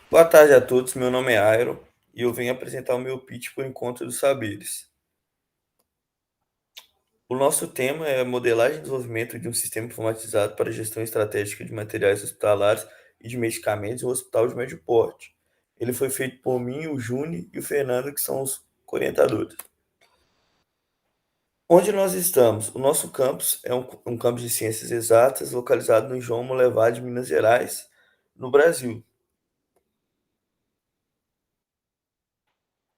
Boa tarde a todos, meu nome é Airo e eu venho apresentar o meu pitch para o Encontro dos Saberes. O nosso tema é modelagem e desenvolvimento de um sistema informatizado para gestão estratégica de materiais hospitalares e de medicamentos em um hospital de médio porte. Ele foi feito por mim, o Juni e o Fernando, que são os orientadores. Onde nós estamos? O nosso campus é um campus de ciências exatas localizado no João Molevade, Minas Gerais, no Brasil.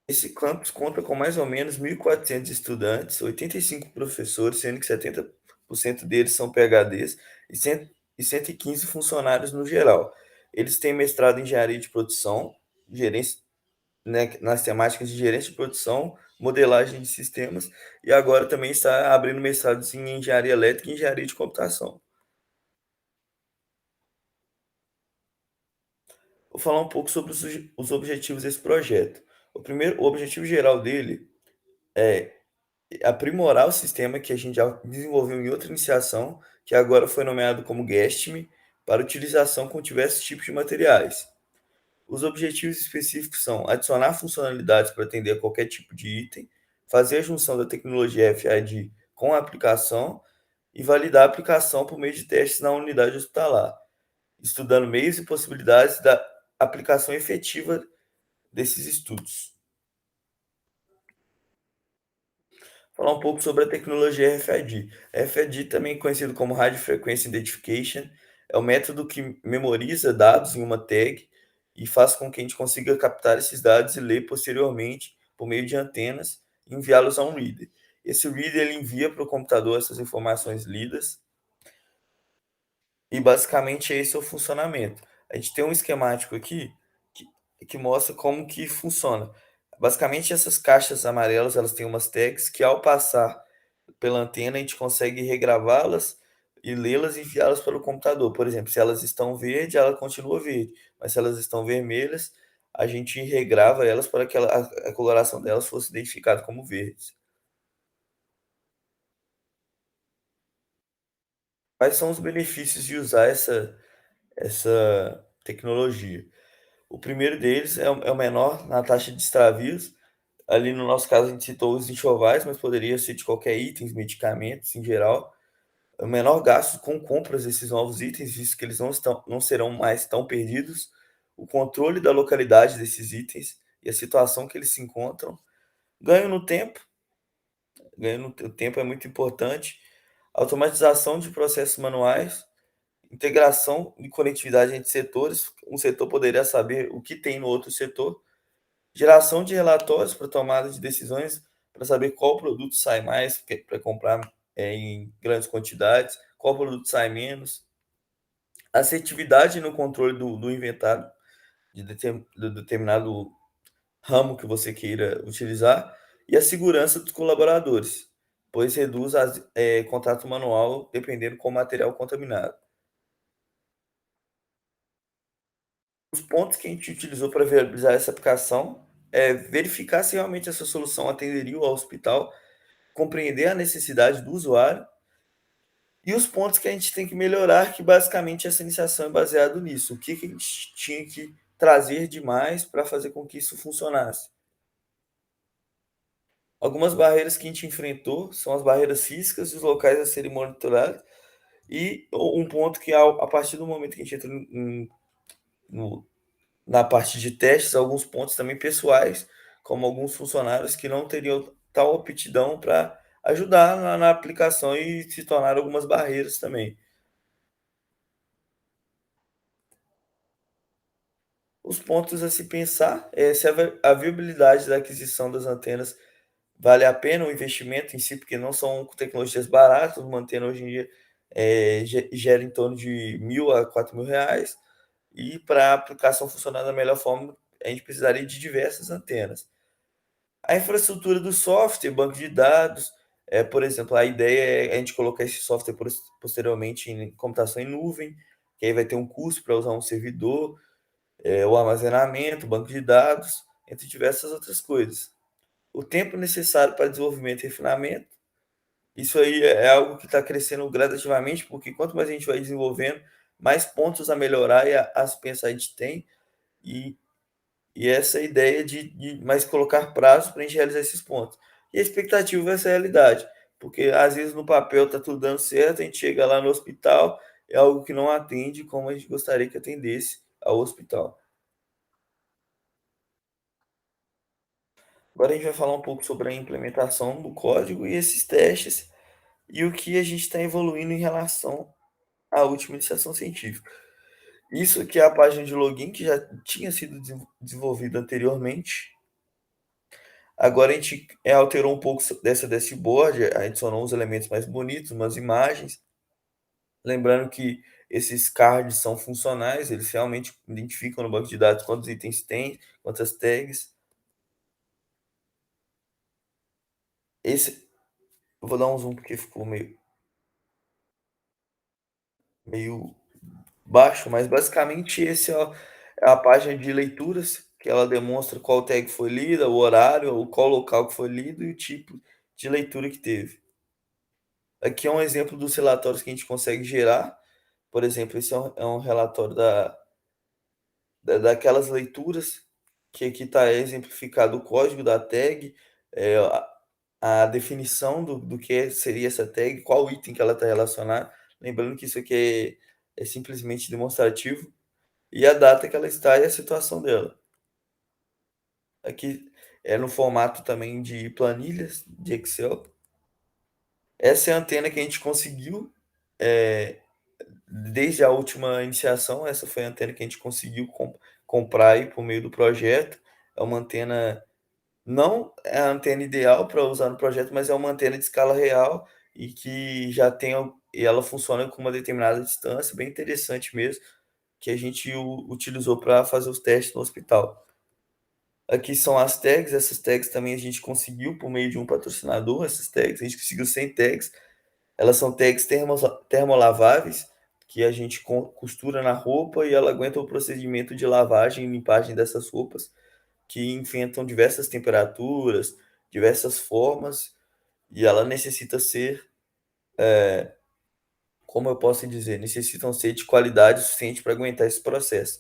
Esse campus conta com mais ou menos 1.400 estudantes, 85 professores, sendo que 70% deles são PhDs e 115 funcionários no geral. Eles têm mestrado em engenharia de produção, gerência, né, nas temáticas de gerência de produção, modelagem de sistemas, e agora também está abrindo mestrados em engenharia elétrica e engenharia de computação. Vou falar um pouco sobre os objetivos desse projeto. O objetivo geral dele é aprimorar o sistema que a gente já desenvolveu em outra iniciação, que agora foi nomeado como GESTME, para utilização com diversos tipos de materiais. Os objetivos específicos são adicionar funcionalidades para atender a qualquer tipo de item, fazer a junção da tecnologia RFID com a aplicação e validar a aplicação por meio de testes na unidade hospitalar, estudando meios e possibilidades da aplicação efetiva desses estudos. Falar um pouco sobre a tecnologia RFID. RFID, também conhecido como Radio Frequency Identification, é o método que memoriza dados em uma tag e faz com que a gente consiga captar esses dados e ler posteriormente por meio de antenas e enviá-los a um reader. Esse reader ele envia para o computador essas informações lidas e basicamente esse é o funcionamento. A gente tem um esquemático aqui que mostra como que funciona. Basicamente essas caixas amarelas elas têm umas tags que ao passar pela antena, a gente consegue regravá-las e lê-las e enviá-las para o computador. Por exemplo, se elas estão verde, ela continua verde, mas se elas estão vermelhas, a gente regrava elas para que a coloração delas fosse identificada como verdes. Quais são os benefícios de usar essa tecnologia? O primeiro deles é o menor na taxa de extravios. Ali no nosso caso, a gente citou os enxovais, mas poderia ser de qualquer item, medicamentos em geral. O menor gasto com compras desses novos itens, visto que eles não serão mais tão perdidos, o controle da localidade desses itens e a situação que eles se encontram. Ganho no tempo, ganho no o tempo é muito importante, automatização de processos manuais, integração e conectividade entre setores, um setor poderia saber o que tem no outro setor, geração de relatórios para tomada de decisões, para saber qual produto sai mais para comprar em grandes quantidades, qual produto sai menos, assertividade no controle do inventário de determinado ramo que você queira utilizar e a segurança dos colaboradores, pois reduz contato manual dependendo com o material contaminado. Os pontos que a gente utilizou para viabilizar essa aplicação é verificar se realmente essa solução atenderia o hospital, compreender a necessidade do usuário e os pontos que a gente tem que melhorar, que basicamente essa iniciação é baseado nisso. O que a gente tinha que trazer de mais para fazer com que isso funcionasse. Algumas barreiras que a gente enfrentou são as barreiras físicas e os locais a serem monitorados. E um ponto que, a partir do momento que a gente entra no, na parte de testes, alguns pontos também pessoais, como alguns funcionários que não teriam tal aptidão para ajudar na aplicação e se tornar algumas barreiras também. Os pontos a se pensar é se a viabilidade da aquisição das antenas vale a pena o investimento em si, porque não são tecnologias baratas, uma antena hoje em dia gera em torno de 1.000 a 4.000 reais, e para a aplicação funcionar da melhor forma, a gente precisaria de diversas antenas. A infraestrutura do software, banco de dados, por exemplo, a ideia é a gente colocar esse software posteriormente em computação em nuvem, que aí vai ter um custo para usar um servidor, o armazenamento, o banco de dados, entre diversas outras coisas. O tempo necessário para desenvolvimento e refinamento, isso aí é algo que está crescendo gradativamente, porque quanto mais a gente vai desenvolvendo, mais pontos a melhorar e a se pensar a gente tem. e, e essa é a ideia de mais colocar prazos para a gente realizar esses pontos. E a expectativa vai ser a realidade, porque às vezes no papel está tudo dando certo, a gente chega lá no hospital, é algo que não atende como a gente gostaria que atendesse ao hospital. Agora a gente vai falar um pouco sobre a implementação do código e esses testes e o que a gente está evoluindo em relação à última iniciação científica. Isso aqui é a página de login que já tinha sido desenvolvida anteriormente. Agora a gente alterou um pouco dessa dashboard, adicionou uns elementos mais bonitos, umas imagens. Lembrando que esses cards são funcionais, eles realmente identificam no banco de dados quantos itens tem, quantas tags. Esse, eu vou dar um zoom porque ficou meio baixo, mas basicamente esse é a página de leituras, que ela demonstra qual tag foi lida, o horário, qual local que foi lido e o tipo de leitura que teve. Aqui é um exemplo dos relatórios que a gente consegue gerar. Por exemplo, esse é um relatório daquelas leituras que aqui está exemplificado o código da tag, a definição do que seria essa tag, qual item que ela está relacionada. Lembrando que isso aqui é simplesmente demonstrativo, e a data que ela está e a situação dela. Aqui é no formato também de planilhas de Excel. Essa é a antena que a gente conseguiu desde a última iniciação. Essa foi a antena que a gente conseguiu comprar aí por meio do projeto. É uma antena, não é a antena ideal para usar no projeto, mas é uma antena de escala real e que já tem, e ela funciona com uma determinada distância, bem interessante mesmo, que a gente utilizou para fazer os testes no hospital. Aqui são as tags, essas tags também a gente conseguiu por meio de um patrocinador, essas tags, a gente conseguiu 100 tags, elas são tags termolaváveis, que a gente costura na roupa e ela aguenta o procedimento de lavagem e limpagem dessas roupas, que enfrentam diversas temperaturas, diversas formas, e ela necessita ser, como eu posso dizer, necessitam ser de qualidade suficiente para aguentar esse processo.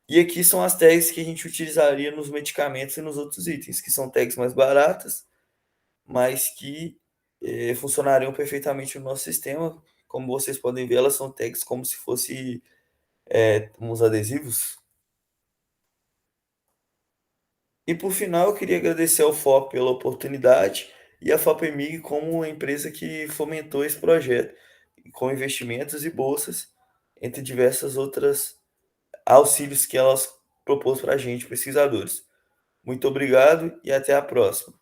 E aqui são as tags que a gente utilizaria nos medicamentos e nos outros itens, que são tags mais baratas, mas que funcionariam perfeitamente no nosso sistema. Como vocês podem ver, elas são tags como se fosse uns adesivos. E por final, eu queria agradecer ao FOP pela oportunidade e a FAPEMIG como uma empresa que fomentou esse projeto, com investimentos e bolsas, entre diversas outras auxílios que elas propôs para a gente, pesquisadores. Muito obrigado e até a próxima.